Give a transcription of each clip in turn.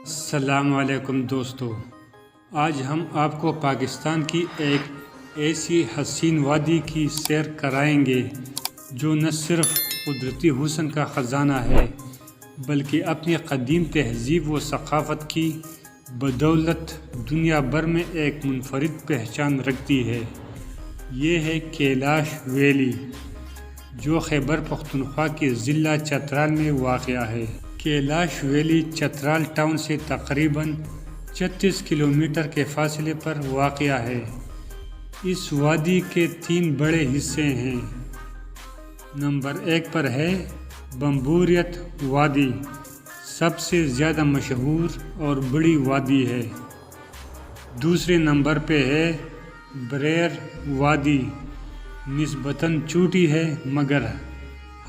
السلام علیکم دوستو، آج ہم آپ کو پاکستان کی ایک ایسی حسین وادی کی سیر کرائیں گے جو نہ صرف قدرتی حسن کا خزانہ ہے بلکہ اپنی قدیم تہذیب و ثقافت کی بدولت دنیا بھر میں ایک منفرد پہچان رکھتی ہے۔ یہ ہے کیلاش ویلی، جو خیبر پختونخوا کے ضلع چترال میں واقع ہے۔ کیلاش ویلی چترال ٹاؤن سے تقریباً 36 کلومیٹر کے فاصلے پر واقع ہے۔ اس وادی کے 3 بڑے حصے ہیں۔ نمبر 1 پر ہے بمبوریت وادی، سب سے زیادہ مشہور اور بڑی وادی ہے۔ دوسرے نمبر پہ ہے بریر وادی، نسبتاً چھوٹی ہے مگر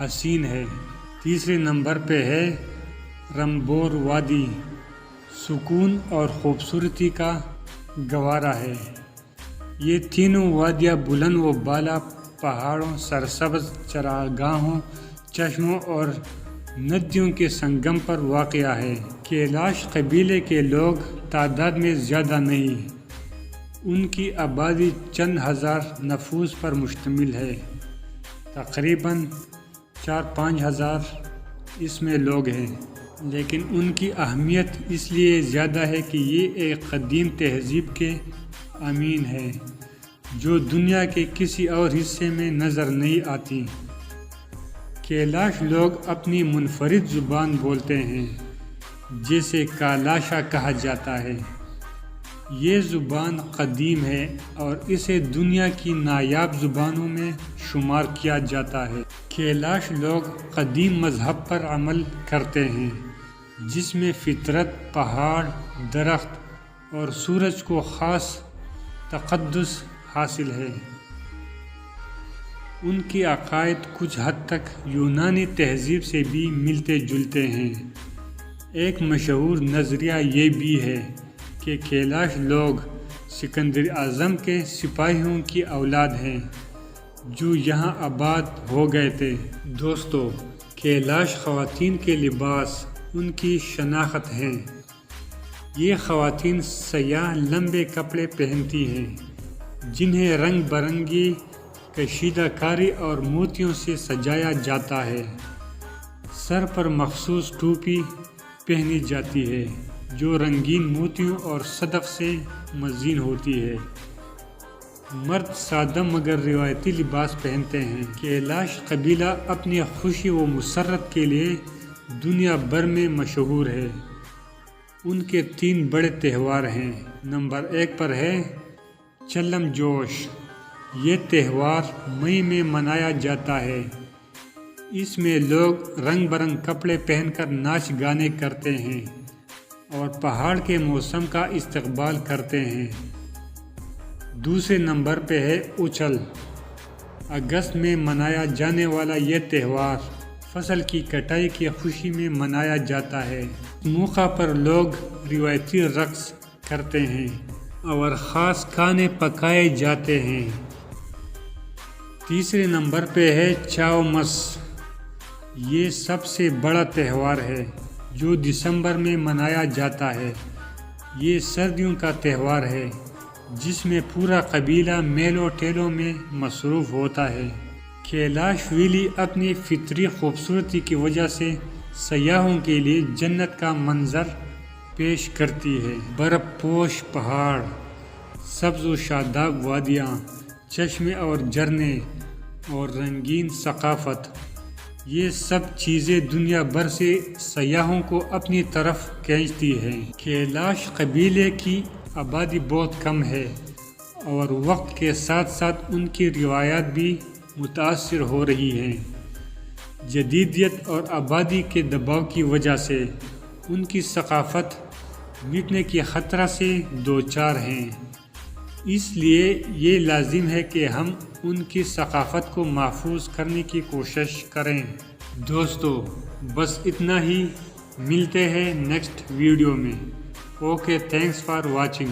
حسین ہے۔ تیسرے نمبر پہ ہے رمبور وادی، سکون اور خوبصورتی کا گہوارہ ہے۔ یہ تینوں وادیاں بلند و بالا پہاڑوں، سرسبز چراگاہوں، چشموں اور ندیوں کے سنگم پر واقع ہے۔ کیلاش قبیلے کے لوگ تعداد میں زیادہ نہیں، ان کی آبادی چند ہزار نفوس پر مشتمل ہے۔ تقریباً 4-5 ہزار اس میں لوگ ہیں، لیکن ان کی اہمیت اس لیے زیادہ ہے کہ یہ ایک قدیم تہذیب کے امین ہے جو دنیا کے کسی اور حصے میں نظر نہیں آتی۔ کیلاش لوگ اپنی منفرد زبان بولتے ہیں جسے کالاشا کہا جاتا ہے۔ یہ زبان قدیم ہے اور اسے دنیا کی نایاب زبانوں میں شمار کیا جاتا ہے۔ کیلاش لوگ قدیم مذہب پر عمل کرتے ہیں جس میں فطرت، پہاڑ، درخت اور سورج کو خاص تقدس حاصل ہے۔ ان کے عقائد کچھ حد تک یونانی تہذیب سے بھی ملتے جلتے ہیں۔ ایک مشہور نظریہ یہ بھی ہے کہ کیلاش لوگ سکندر اعظم کے سپاہیوں کی اولاد ہیں جو یہاں آباد ہو گئے تھے۔ دوستو، کیلاش خواتین کے لباس ان کی شناخت ہیں۔ یہ خواتین سیاہ لمبے کپڑے پہنتی ہیں جنہیں رنگ برنگی کشیدہ کاری اور موتیوں سے سجایا جاتا ہے۔ سر پر مخصوص ٹوپی پہنی جاتی ہے جو رنگین موتیوں اور صدف سے مزین ہوتی ہے۔ مرد سادہ مگر روایتی لباس پہنتے ہیں۔ کیلاش قبیلہ اپنی خوشی و مسرت کے لیے دنیا بھر میں مشہور ہے۔ ان کے 3 بڑے تہوار ہیں۔ نمبر 1 پر ہے چلم جوش۔ یہ تہوار مئی میں منایا جاتا ہے۔ اس میں لوگ رنگ برنگ کپڑے پہن کر ناچ گانے کرتے ہیں اور پہاڑ کے موسم کا استقبال کرتے ہیں۔ دوسرے نمبر پہ ہے اچھل۔ اگست میں منایا جانے والا یہ تہوار فصل کی کٹائی کی خوشی میں منایا جاتا ہے۔ اس موقع پر لوگ روایتی رقص کرتے ہیں اور خاص کھانے پکائے جاتے ہیں۔ تیسرے نمبر پہ ہے چاؤ مس۔ یہ سب سے بڑا تہوار ہے جو دسمبر میں منایا جاتا ہے۔ یہ سردیوں کا تہوار ہے جس میں پورا قبیلہ میلوں ٹھیلوں میں مصروف ہوتا ہے۔ کیلاش ویلی اپنی فطری خوبصورتی کی وجہ سے سیاحوں کے لیے جنت کا منظر پیش کرتی ہے۔ برف پوش پہاڑ، سبز و شاداب وادیاں، چشمے اور جھرنے اور رنگین ثقافت، یہ سب چیزیں دنیا بھر سے سیاحوں کو اپنی طرف کھینچتی ہیں۔ کیلاش قبیلے کی آبادی بہت کم ہے اور وقت کے ساتھ ساتھ ان کی روایات بھی متاثر ہو رہی ہیں۔ جدیدیت اور آبادی کے دباؤ کی وجہ سے ان کی ثقافت مٹنے کے خطرہ سے دوچار ہیں۔ اس لیے یہ لازم ہے کہ ہم ان کی ثقافت کو محفوظ کرنے کی کوشش کریں۔ دوستو، بس اتنا ہی، ملتے ہیں نیکسٹ ویڈیو میں۔ Okay, thanks for watching.